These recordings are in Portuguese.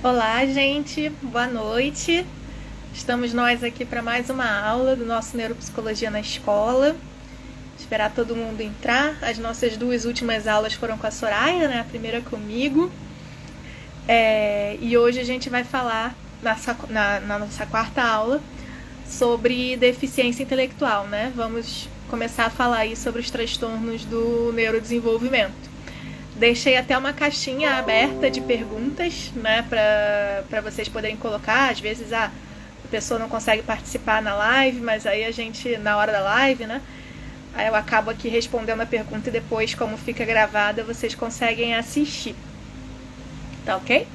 Olá, gente, boa noite. Estamos nós aqui para mais uma aula do nosso Neuropsicologia na Escola. Esperar todo mundo entrar. As nossas duas últimas aulas foram com a Soraya, né? A primeira comigo. E hoje a gente vai falar, na nossa quarta aula, sobre deficiência intelectual, né? Vamos começar a falar aí sobre os transtornos do neurodesenvolvimento. Deixei até uma caixinha aberta de perguntas, né, para vocês poderem colocar. Às vezes a pessoa não consegue participar na live, mas aí a gente, na hora da live, né, aí eu acabo aqui respondendo a pergunta e depois, como fica gravada, vocês conseguem assistir. Tá ok?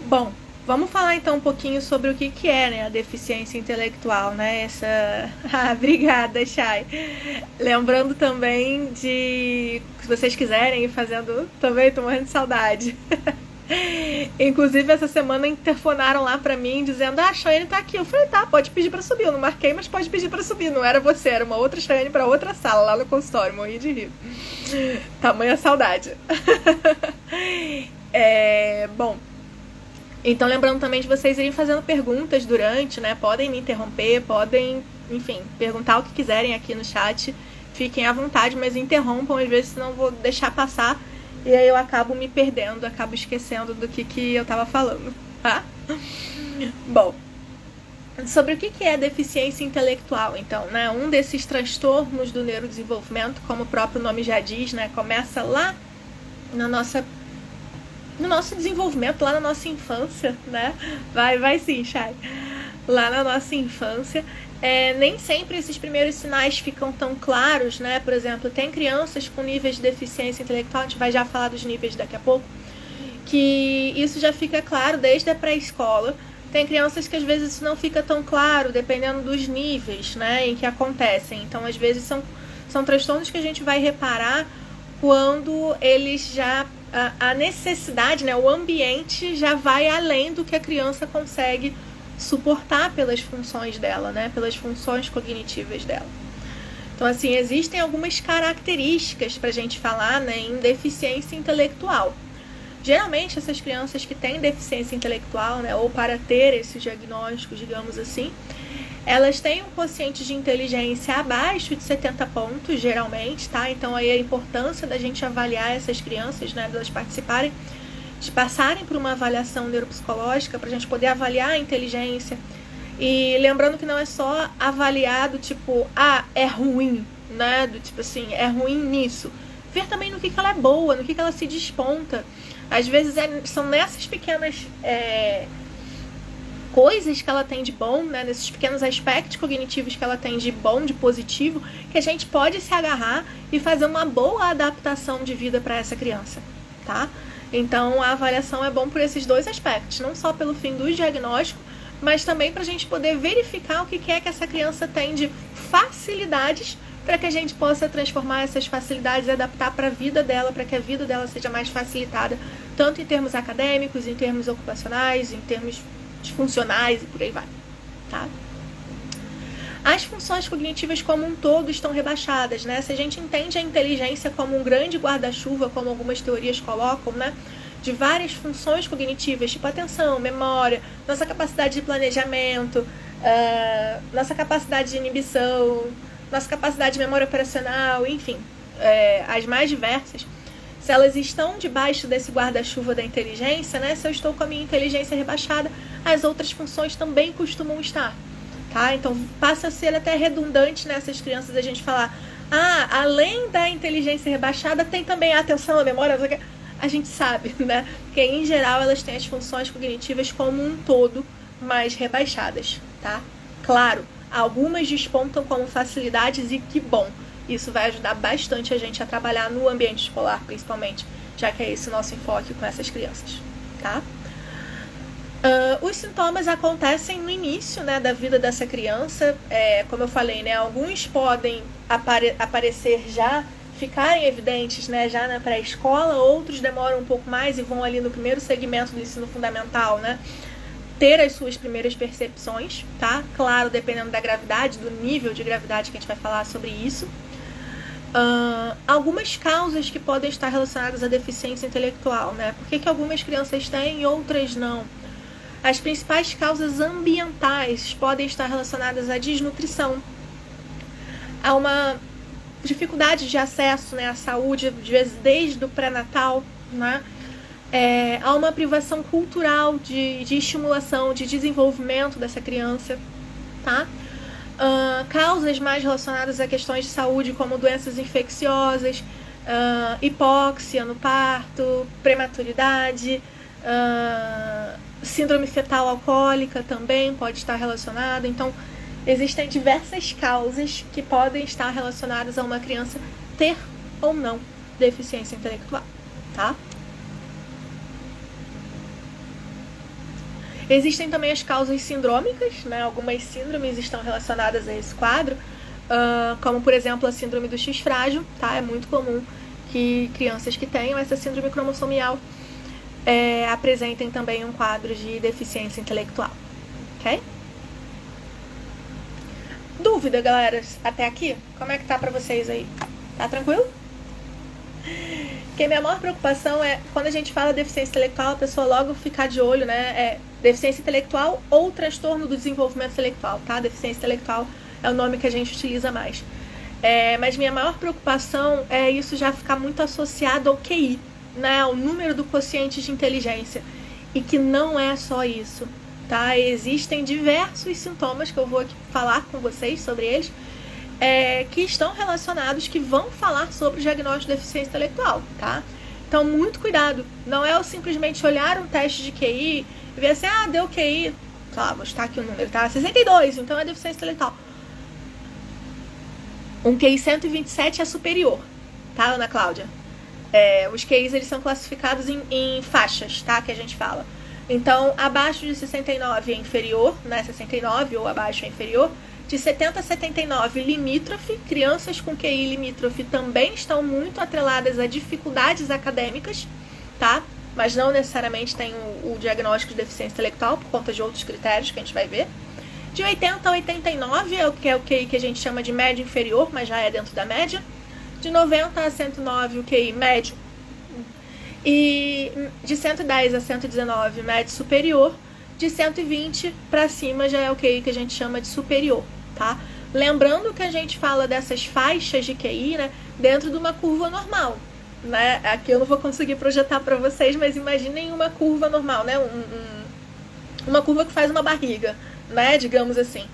Bom, vamos falar então um pouquinho sobre o que é, né, a deficiência intelectual, né? Obrigada, Chay. Lembrando também se vocês quiserem ir fazendo, também tô morrendo de saudade. Inclusive, essa semana interfonaram lá pra mim dizendo: a Chayane tá aqui. Eu falei: tá, pode pedir pra subir. Eu não marquei, mas pode pedir pra subir. Não era você, era uma outra Chayane pra outra sala lá no consultório. Morri de rir. Tamanha saudade. Bom. Então, lembrando também de vocês irem fazendo perguntas durante, né? Podem me interromper, podem, enfim, perguntar o que quiserem aqui no chat. Fiquem à vontade, mas interrompam, às vezes, senão vou deixar passar. E aí eu acabo me perdendo, acabo esquecendo do que eu tava falando, tá? Bom, sobre o que é deficiência intelectual, então, né? Um desses transtornos do neurodesenvolvimento, como o próprio nome já diz, né? Começa lá no nosso desenvolvimento, lá na nossa infância, né? Vai sim, Chay. Lá na nossa infância, nem sempre esses primeiros sinais ficam tão claros, né? Por exemplo, tem crianças com níveis de deficiência intelectual, a gente vai já falar dos níveis daqui a pouco, que isso já fica claro desde a pré-escola. Tem crianças que às vezes isso não fica tão claro, dependendo dos níveis, né, em que acontecem. Então, às vezes são transtornos que a gente vai reparar quando eles já... a necessidade, né, o ambiente já vai além do que a criança consegue suportar pelas funções dela, né, pelas funções cognitivas dela. Então, assim, existem algumas características para a gente falar, né, em deficiência intelectual. Geralmente, essas crianças que têm deficiência intelectual, né, ou para ter esse diagnóstico, digamos assim, elas têm um quociente de inteligência abaixo de 70 pontos, geralmente, tá? Então, aí a importância da gente avaliar essas crianças, né, delas participarem, de passarem por uma avaliação neuropsicológica para a gente poder avaliar a inteligência. E lembrando que não é só avaliar do tipo, é ruim, né? Do tipo assim, é ruim nisso. Ver também no que ela é boa, no que ela se desponta. Às vezes são nessas pequenas... coisas que ela tem de bom, né, nesses pequenos aspectos cognitivos que ela tem de bom, de positivo, que a gente pode se agarrar e fazer uma boa adaptação de vida para essa criança, tá? Então, a avaliação é bom por esses dois aspectos, não só pelo fim do diagnóstico, mas também para a gente poder verificar o que é que essa criança tem de facilidades, para que a gente possa transformar essas facilidades e adaptar para a vida dela, para que a vida dela seja mais facilitada, tanto em termos acadêmicos, em termos ocupacionais, em termos funcionais e por aí vai, tá? As funções cognitivas como um todo estão rebaixadas, né? Se a gente entende a inteligência como um grande guarda-chuva, como algumas teorias colocam, né? De várias funções cognitivas, tipo atenção, memória, nossa capacidade de planejamento, nossa capacidade de inibição, nossa capacidade de memória operacional, enfim, as mais diversas. Se elas estão debaixo desse guarda-chuva da inteligência, né? Se eu estou com a minha inteligência rebaixada, as outras funções também costumam estar, tá? Então, passa a ser até redundante nessas crianças a gente falar, além da inteligência rebaixada, tem também a atenção, a memória, a gente sabe, né? Porque, em geral, elas têm as funções cognitivas como um todo mais rebaixadas, tá? Claro, algumas despontam como facilidades e que bom. Isso vai ajudar bastante a gente a trabalhar no ambiente escolar, principalmente, já que é esse o nosso enfoque com essas crianças, tá? Os sintomas acontecem no início, né, da vida dessa criança. Como eu falei, né, alguns podem aparecer já, ficarem evidentes, né, já na pré-escola, outros demoram um pouco mais e vão ali no primeiro segmento do ensino fundamental, né, ter as suas primeiras percepções, tá? Claro, dependendo da gravidade, do nível de gravidade que a gente vai falar sobre isso. Algumas causas que podem estar relacionadas à deficiência intelectual, né? Por que algumas crianças têm e outras não? As principais causas ambientais podem estar relacionadas à desnutrição, a uma dificuldade de acesso, né, à saúde, desde o pré-natal, né? Há uma privação cultural de estimulação, de desenvolvimento dessa criança, tá? Causas mais relacionadas a questões de saúde, como doenças infecciosas, hipóxia no parto, prematuridade, síndrome fetal alcoólica também pode estar relacionada. Então, existem diversas causas que podem estar relacionadas a uma criança ter ou não deficiência intelectual, tá? Existem também as causas sindrômicas, né? Algumas síndromes estão relacionadas a esse quadro, como, por exemplo, a síndrome do X frágil, tá? É muito comum que crianças que tenham essa síndrome cromossomial apresentem também um quadro de deficiência intelectual, ok? Dúvida, galera, até aqui? Como é que tá pra vocês aí? Tá tranquilo? Porque minha maior preocupação é, quando a gente fala deficiência intelectual, a pessoa logo ficar de olho, né? Deficiência intelectual ou transtorno do desenvolvimento intelectual, tá? Deficiência intelectual é o nome que a gente utiliza mais. Mas minha maior preocupação é isso já ficar muito associado ao QI, né? Ao número do quociente de inteligência. E que não é só isso, tá? Existem diversos sintomas que eu vou aqui falar com vocês sobre eles, que estão relacionados, que vão falar sobre o diagnóstico de deficiência intelectual, tá? Então, muito cuidado. Não é eu simplesmente olhar um teste de QI e ver assim, deu QI, sei lá, vou estar aqui o número, tá? 62, então é deficiência intelectual. Um QI 127 é superior, tá, Ana Cláudia? Os QIs, eles são classificados em faixas, tá? Que a gente fala. Então, abaixo de 69 é inferior, né? 69 ou abaixo é inferior. De 70 a 79, limítrofe. Crianças com QI limítrofe também estão muito atreladas a dificuldades acadêmicas, tá? Mas não necessariamente tem o diagnóstico de deficiência intelectual, por conta de outros critérios que a gente vai ver. De 80 a 89 é o QI que a gente chama de médio inferior, mas já é dentro da média. De 90 a 109, o QI médio. E de 110 a 119, médio superior. De 120 para cima já é o QI que a gente chama de superior, tá? Lembrando que a gente fala dessas faixas de QI, né, dentro de uma curva normal, né? Aqui eu não vou conseguir projetar para vocês, mas imaginem uma curva normal, né? Uma curva que faz uma barriga, né? Digamos assim.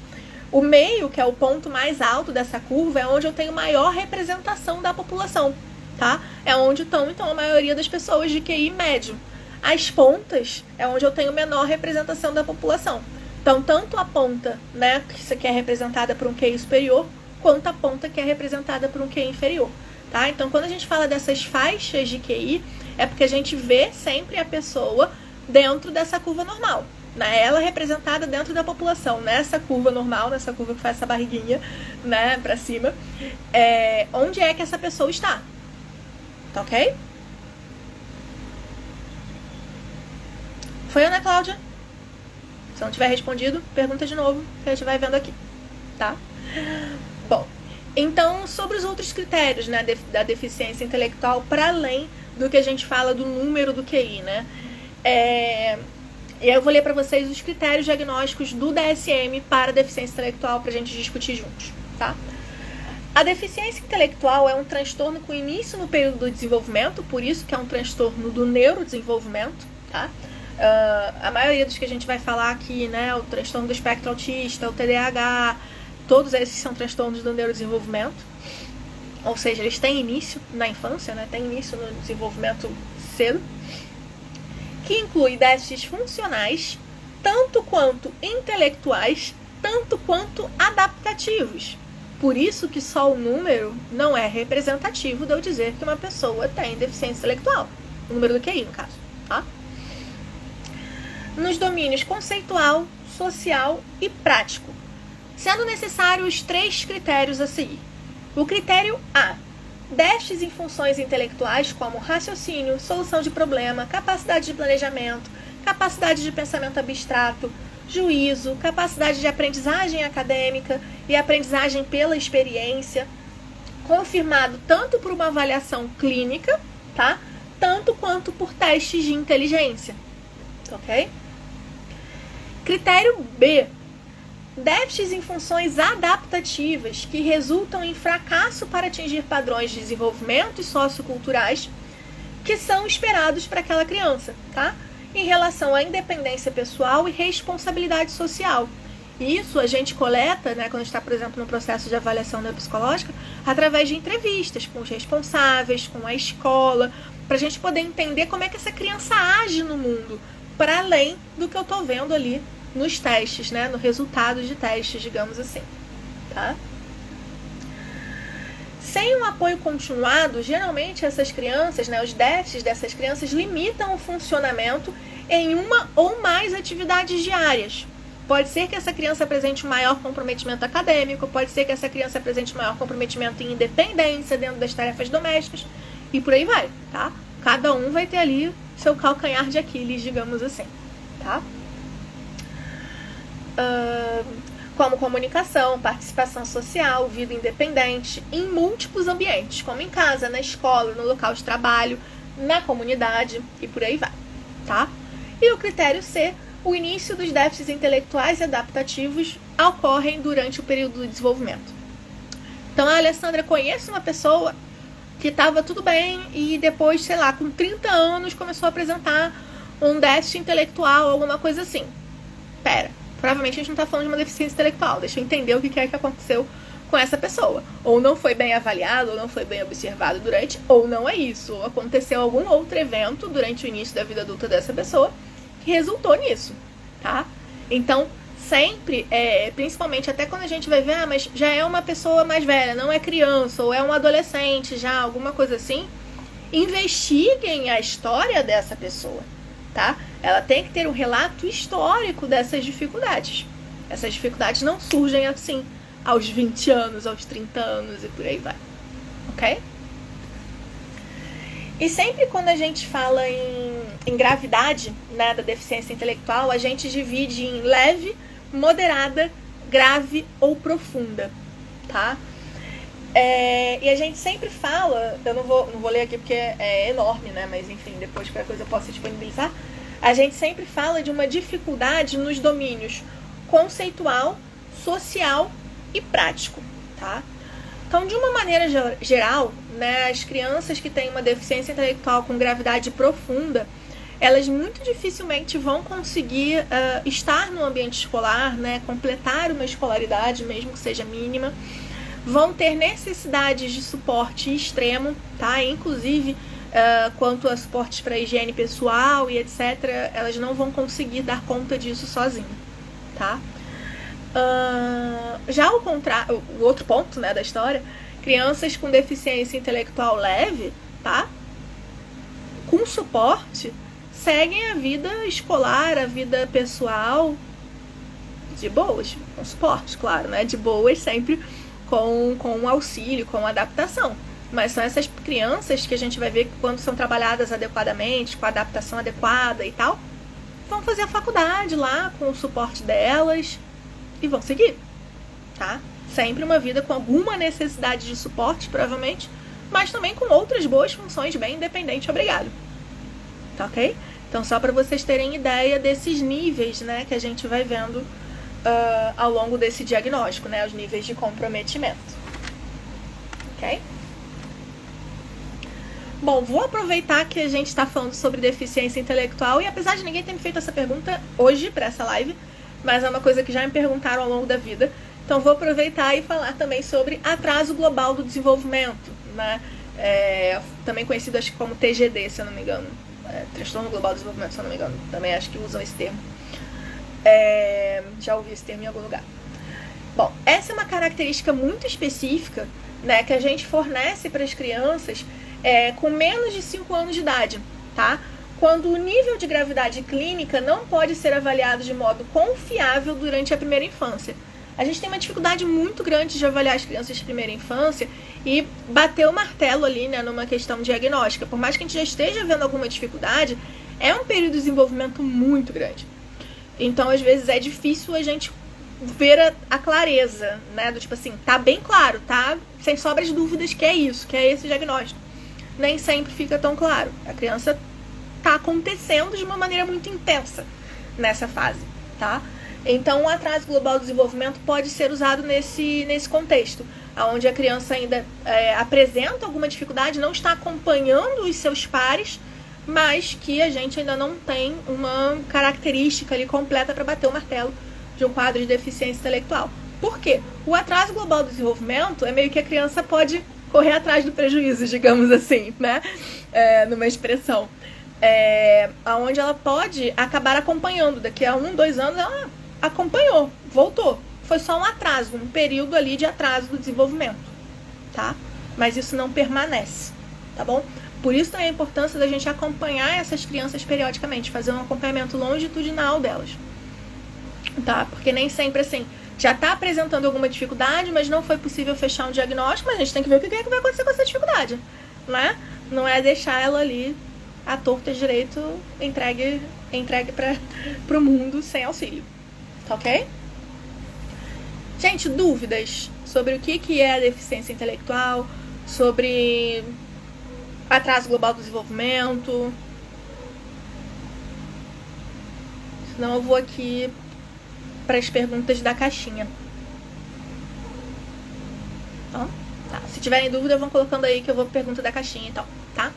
O meio, que é o ponto mais alto dessa curva, é onde eu tenho maior representação da população, tá? É onde estão, então, a maioria das pessoas de QI médio. As pontas é onde eu tenho menor representação da população. Então, tanto a ponta, né, que é representada por um QI superior, quanto a ponta que é representada por um QI inferior, tá? Então, quando a gente fala dessas faixas de QI, é porque a gente vê sempre a pessoa dentro dessa curva normal, né? Ela representada dentro da população, nessa curva normal, nessa curva que faz essa barriguinha, né, pra cima, onde é que essa pessoa está, tá ok? Foi, Ana Cláudia? Se não tiver respondido, pergunta de novo, que a gente vai vendo aqui, tá? Bom, então, sobre os outros critérios, né, da deficiência intelectual, para além do que a gente fala do número do QI, né? E aí eu vou ler para vocês os critérios diagnósticos do DSM para deficiência intelectual, para a gente discutir juntos, tá? A deficiência intelectual é um transtorno com início no período do desenvolvimento, por isso que é um transtorno do neurodesenvolvimento, tá? A maioria dos que a gente vai falar aqui, né, o transtorno do espectro autista, o TDAH, todos esses são transtornos do neurodesenvolvimento, ou seja, eles têm início na infância, né, têm início no desenvolvimento cedo, que inclui déficits funcionais, tanto quanto intelectuais, tanto quanto adaptativos. Por isso que só o número não é representativo de eu dizer que uma pessoa tem deficiência intelectual, o número do QI, no caso, tá? Nos domínios conceitual, social e prático, sendo necessários 3 critérios a seguir. O critério A: déficits em funções intelectuais como raciocínio, solução de problema, capacidade de planejamento, capacidade de pensamento abstrato, juízo, capacidade de aprendizagem acadêmica e aprendizagem pela experiência, confirmado tanto por uma avaliação clínica, tá? Tanto quanto por testes de inteligência, ok? Critério B. Déficits em funções adaptativas que resultam em fracasso para atingir padrões de desenvolvimento e socioculturais que são esperados para aquela criança, tá? Em relação à independência pessoal e responsabilidade social. Isso a gente coleta, né, quando está, por exemplo, no processo de avaliação neuropsicológica, através de entrevistas com os responsáveis, com a escola, para a gente poder entender como é que essa criança age no mundo, para além do que eu estou vendo ali nos testes, né, no resultado de testes, digamos assim, tá? Sem um apoio continuado, geralmente essas crianças, né, os déficits dessas crianças limitam o funcionamento em uma ou mais atividades diárias. Pode ser que essa criança apresente um maior comprometimento acadêmico, pode ser que essa criança apresente um maior comprometimento em independência dentro das tarefas domésticas, e por aí vai, tá? Cada um vai ter ali seu calcanhar de Aquiles, digamos assim, tá? Como comunicação, participação social, vida independente, em múltiplos ambientes, como em casa, na escola, no local de trabalho, na comunidade, e por aí vai, tá? E o critério C, o início dos déficits intelectuais e adaptativos ocorrem durante o período do desenvolvimento. Então, a Alessandra conhece uma pessoa que estava tudo bem e depois, sei lá, com 30 anos começou a apresentar um déficit intelectual, alguma coisa assim. Pera, provavelmente a gente não está falando de uma deficiência intelectual, deixa eu entender o que é que aconteceu com essa pessoa. Ou não foi bem avaliado, ou não foi bem observado durante, ou não é isso. Ou aconteceu algum outro evento durante o início da vida adulta dessa pessoa que resultou nisso, tá? Então, sempre, principalmente até quando a gente vai ver, mas já é uma pessoa mais velha, não é criança, ou é um adolescente já, alguma coisa assim, investiguem a história dessa pessoa, tá? Ela tem que ter um relato histórico dessas dificuldades. Essas dificuldades não surgem assim, aos 20 anos, aos 30 anos e por aí vai, ok? E sempre quando a gente fala em gravidade, né, da deficiência intelectual, a gente divide em leve, moderada, grave ou profunda, tá? E a gente sempre fala, eu não vou ler aqui porque é enorme, né, mas enfim, depois qualquer coisa eu posso disponibilizar. A gente sempre fala de uma dificuldade nos domínios conceitual, social e prático, tá? Então, de uma maneira geral, né, as crianças que têm uma deficiência intelectual com gravidade profunda, elas muito dificilmente vão conseguir estar no ambiente escolar, né, completar uma escolaridade, mesmo que seja mínima, vão ter necessidades de suporte extremo, tá? Inclusive, quanto a suportes para higiene pessoal e etc., elas não vão conseguir dar conta disso sozinhas, tá? Já o outro ponto, né, da história, crianças com deficiência intelectual leve, tá? Com suporte, seguem a vida escolar, a vida pessoal de boas, com suporte, claro, né? De boas, sempre com auxílio, com adaptação. Mas são essas crianças que a gente vai ver que quando são trabalhadas adequadamente, com a adaptação adequada e tal, vão fazer a faculdade lá com o suporte delas e vão seguir, tá? Sempre uma vida com alguma necessidade de suporte, provavelmente, mas também com outras boas funções, bem independente, obrigado. Tá ok? Então, só para vocês terem ideia desses níveis, né, que a gente vai vendo ao longo desse diagnóstico, né, os níveis de comprometimento. Ok? Bom, vou aproveitar que a gente está falando sobre deficiência intelectual e apesar de ninguém ter me feito essa pergunta hoje para essa live, mas é uma coisa que já me perguntaram ao longo da vida, então vou aproveitar e falar também sobre atraso global do desenvolvimento, né? Também conhecido acho que como TGD, se eu não me engano, transtorno global do desenvolvimento, se eu não me engano, também acho que usam esse termo. Já ouvi esse termo em algum lugar. Bom, essa é uma característica muito específica, né, que a gente fornece para as crianças com menos de 5 anos de idade, tá? Quando o nível de gravidade clínica não pode ser avaliado de modo confiável durante a primeira infância. A gente tem uma dificuldade muito grande de avaliar as crianças de primeira infância e bater o martelo ali, né, numa questão diagnóstica. Por mais que a gente já esteja vendo alguma dificuldade, é um período de desenvolvimento muito grande. Então, às vezes, é difícil a gente ver a clareza, né? Do tipo assim, tá bem claro, tá? Sem sobras de dúvidas que é isso, que é esse diagnóstico. Nem sempre fica tão claro. A criança tá acontecendo de uma maneira muito intensa nessa fase, tá? Então, o atraso global do desenvolvimento pode ser usado nesse contexto, onde a criança ainda apresenta alguma dificuldade, não está acompanhando os seus pares, mas que a gente ainda não tem uma característica ali completa para bater o martelo de um quadro de deficiência intelectual. Por quê? O atraso global do desenvolvimento é meio que a criança pode correr atrás do prejuízo, digamos assim, né? Numa expressão. Onde ela pode acabar acompanhando. Daqui a 1, 2 anos ela acompanhou, voltou. Foi só um atraso, um período ali de atraso do desenvolvimento, tá? Mas isso não permanece, tá bom? Por isso também a importância da gente acompanhar essas crianças periodicamente, fazer um acompanhamento longitudinal delas, tá? Porque nem sempre assim, já está apresentando alguma dificuldade, mas não foi possível fechar um diagnóstico, mas a gente tem que ver o que é que vai acontecer com essa dificuldade, né? Não é deixar ela ali à torta direito, entregue para o mundo sem auxílio, tá ok? Gente, dúvidas sobre o que é a deficiência intelectual, sobre atraso global do desenvolvimento? Senão eu vou aqui para as perguntas da caixinha. Então, tá. Se tiverem dúvida, vão colocando aí que eu vou pergunta da caixinha e tal, tá?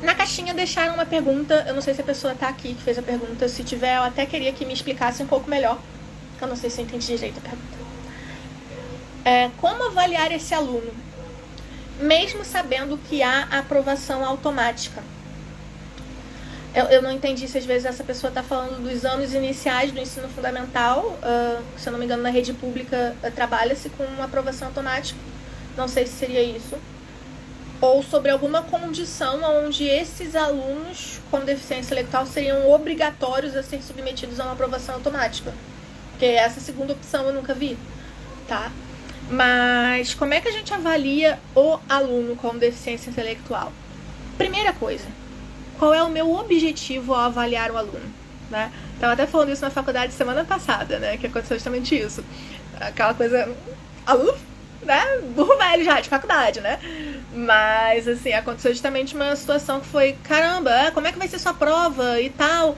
Na caixinha deixaram uma pergunta, eu não sei se a pessoa tá aqui que fez a pergunta, se tiver, eu até queria que me explicasse um pouco melhor. Eu não sei se eu entendi direito a pergunta. Como avaliar esse aluno, mesmo sabendo que há aprovação automática? Eu não entendi se às vezes essa pessoa está falando dos anos iniciais do ensino fundamental, se eu não me engano na rede pública trabalha-se com aprovação automática, não sei se seria isso, ou sobre alguma condição onde esses alunos com deficiência intelectual seriam obrigatórios a ser submetidos a uma aprovação automática, porque essa segunda opção eu nunca vi, tá? Mas como é que a gente avalia o aluno com deficiência intelectual? Primeira coisa, qual é o meu objetivo ao avaliar o aluno, né? Tava até falando isso na faculdade semana passada, né? Que aconteceu justamente isso. Aquela coisa, aluno, né? Burro velho já, de faculdade, né? Mas, assim, aconteceu justamente uma situação que foi, caramba, como é que vai ser sua prova e tal?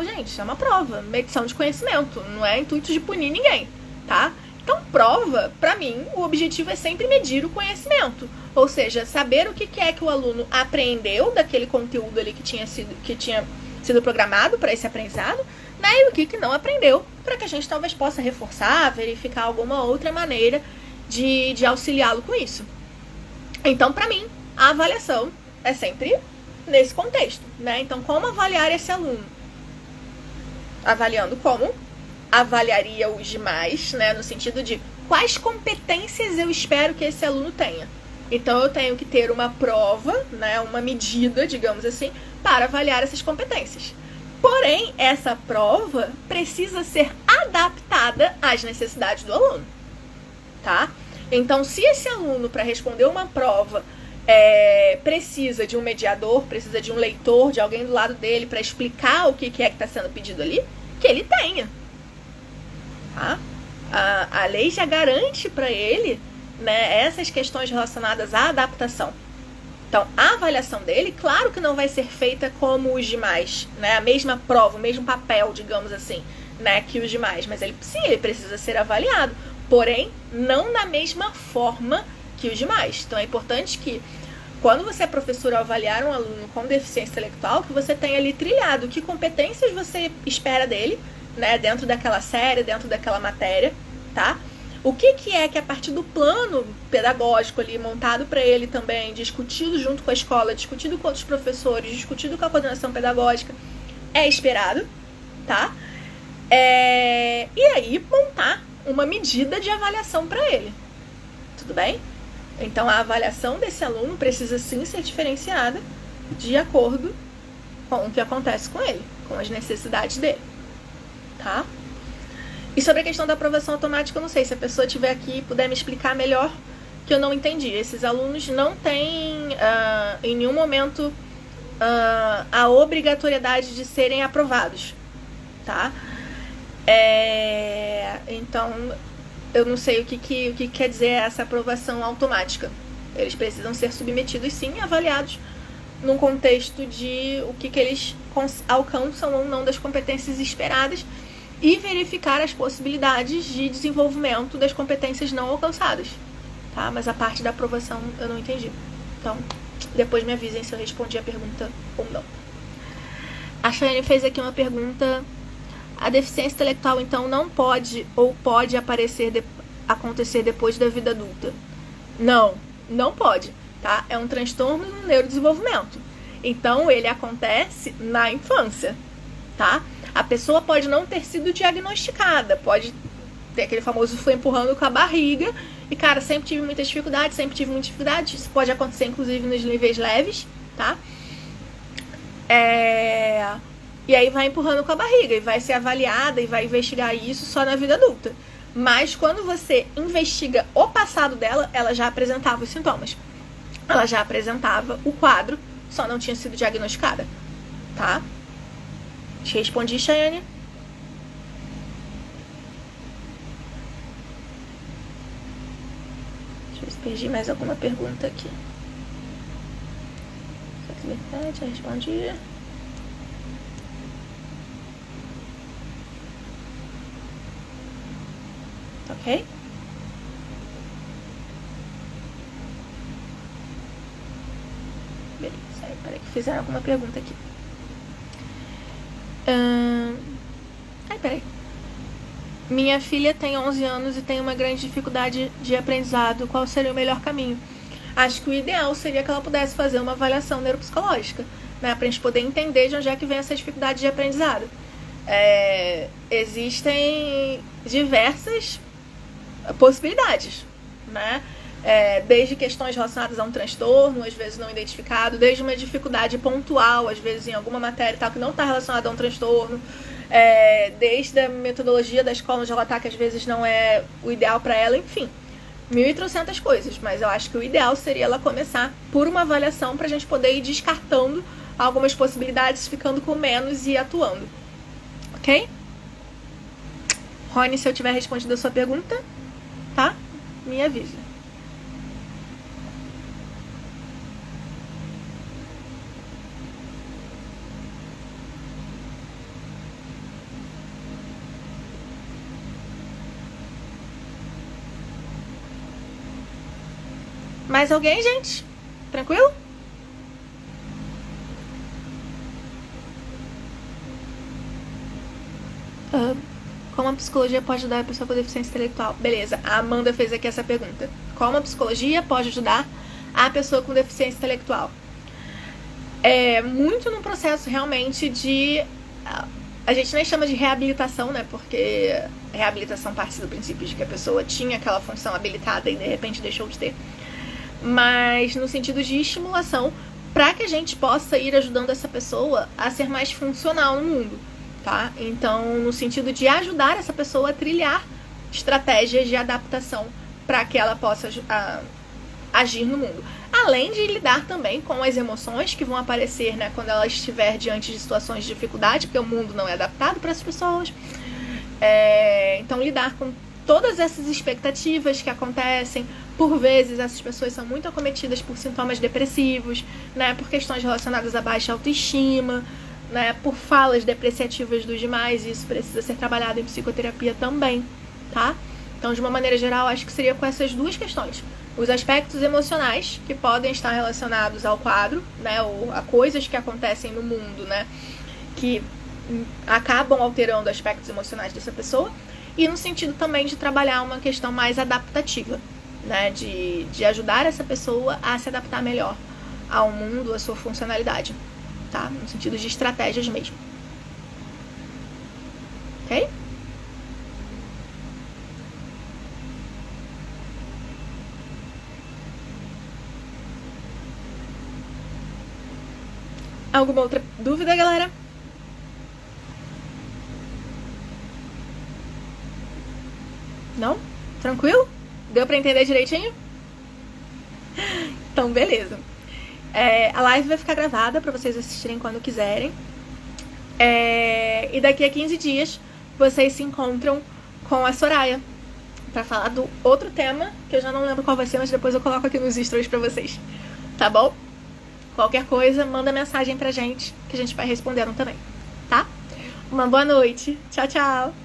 Gente, é uma prova, medição de conhecimento, não é intuito de punir ninguém, tá? Então, prova, pra mim, o objetivo é sempre medir o conhecimento. Ou seja, saber o que é que o aluno aprendeu daquele conteúdo ali que tinha sido programado para esse aprendizado, né? E o que não aprendeu, para que a gente talvez possa reforçar, verificar alguma outra maneira de auxiliá-lo com isso. Então, pra mim, a avaliação é sempre nesse contexto, né? Então, como avaliar esse aluno? Avaliando como avaliaria os demais, né? No sentido de quais competências eu espero que esse aluno tenha. Então, eu tenho que ter uma prova, né? Uma medida, digamos assim, para avaliar essas competências. Porém, essa prova precisa ser adaptada às necessidades do aluno, tá? Então, se esse aluno, para responder uma prova, precisa de um mediador, precisa de um leitor, de alguém do lado dele para explicar o que é que está sendo pedido ali, que ele tenha. Tá? A lei já garante para ele, né, essas questões relacionadas à adaptação. Então, a avaliação dele, claro que não vai ser feita como os demais, né? A mesma prova, o mesmo papel, digamos assim, né, que os demais. Mas ele precisa ser avaliado, porém, não da mesma forma que os demais. Então, é importante que, quando você é professor ao avaliar um aluno com deficiência intelectual, que você tenha ali trilhado que competências você espera dele, né, dentro daquela série, dentro daquela matéria, tá? O que é que a partir do plano pedagógico ali montado para ele também, discutido junto com a escola, discutido com outros professores, discutido com a coordenação pedagógica, é esperado, tá? E aí montar uma medida de avaliação para ele, tudo bem? Então a avaliação desse aluno precisa sim ser diferenciada de acordo com o que acontece com ele, com as necessidades dele, tá? E sobre a questão da aprovação automática, eu não sei, se a pessoa estiver aqui e puder me explicar melhor, que eu não entendi. Esses alunos não têm, em nenhum momento, a obrigatoriedade de serem aprovados, tá? Então, eu não sei o que quer dizer essa aprovação automática. Eles precisam ser submetidos, sim, e avaliados num contexto de o que eles alcançam ou não das competências esperadas e verificar as possibilidades de desenvolvimento das competências não alcançadas, tá? Mas a parte da aprovação eu não entendi. Então, depois me avisem se eu respondi a pergunta ou não. A Chayane fez aqui uma pergunta. A deficiência intelectual, então, não pode ou pode acontecer depois da vida adulta? Não, não pode, tá? É um transtorno no neurodesenvolvimento. Então, ele acontece na infância, tá? A pessoa pode não ter sido diagnosticada, pode ter aquele famoso foi empurrando com a barriga e, cara, sempre tive muita dificuldade, isso pode acontecer, inclusive, nos níveis leves, tá? E aí vai empurrando com a barriga e vai ser avaliada e vai investigar isso só na vida adulta. Mas quando você investiga o passado dela, ela já apresentava os sintomas. Ela já apresentava o quadro, só não tinha sido diagnosticada, tá? Te respondi, Chayane? Deixa eu ver se perdi mais alguma pergunta aqui. Já respondi. Ok? Beleza, peraí que fizeram alguma pergunta aqui. Peraí. Minha filha tem 11 anos e tem uma grande dificuldade de aprendizado. Qual seria o melhor caminho? Acho que o ideal seria que ela pudesse fazer uma avaliação neuropsicológica, né? Pra gente poder entender de onde é que vem essa dificuldade de aprendizado. Existem diversas possibilidades, né? Desde questões relacionadas a um transtorno, às vezes não identificado, desde uma dificuldade pontual, às vezes em alguma matéria tal, que não está relacionada a um transtorno, desde a metodologia da escola onde ela está, que às vezes não é o ideal para ela, enfim, 1.300 coisas, mas eu acho que o ideal seria ela começar por uma avaliação para a gente poder ir descartando algumas possibilidades, ficando com menos e atuando, ok? Rony, se eu tiver respondido a sua pergunta, tá? Me avisa. Mais alguém, gente? Tranquilo? Como a psicologia pode ajudar a pessoa com deficiência intelectual? Beleza, a Amanda fez aqui essa pergunta. Como a psicologia pode ajudar a pessoa com deficiência intelectual? Muito no processo realmente de... A gente nem chama de reabilitação, né? Porque reabilitação parte do princípio de que a pessoa tinha aquela função habilitada e de repente deixou de ter. Mas no sentido de estimulação para que a gente possa ir ajudando essa pessoa a ser mais funcional no mundo, tá? Então, no sentido de ajudar essa pessoa a trilhar estratégias de adaptação para que ela possa agir no mundo. Além de lidar também com as emoções que vão aparecer, né, quando ela estiver diante de situações de dificuldade, porque o mundo não é adaptado para essas pessoas. Então, lidar com todas essas expectativas que acontecem. Por vezes, essas pessoas são muito acometidas por sintomas depressivos, né, por questões relacionadas à baixa autoestima, né, por falas depreciativas dos demais, e isso precisa ser trabalhado em psicoterapia também, tá? Então, de uma maneira geral, acho que seria com essas duas questões. Os aspectos emocionais, que podem estar relacionados ao quadro, né, ou a coisas que acontecem no mundo, né, que acabam alterando aspectos emocionais dessa pessoa, e no sentido também de trabalhar uma questão mais adaptativa, né, de ajudar essa pessoa a se adaptar melhor ao mundo, à sua funcionalidade, tá? No sentido de estratégias mesmo. Ok? Alguma outra dúvida, galera? Não? Tranquilo? Deu pra entender direitinho? Então, beleza. A live vai ficar gravada pra vocês assistirem quando quiserem. E daqui a 15 dias vocês se encontram com a Soraya pra falar do outro tema, que eu já não lembro qual vai ser, mas depois eu coloco aqui nos stories pra vocês, tá bom? Qualquer coisa, manda mensagem pra gente, que a gente vai respondendo também, tá? Uma boa noite. Tchau, tchau!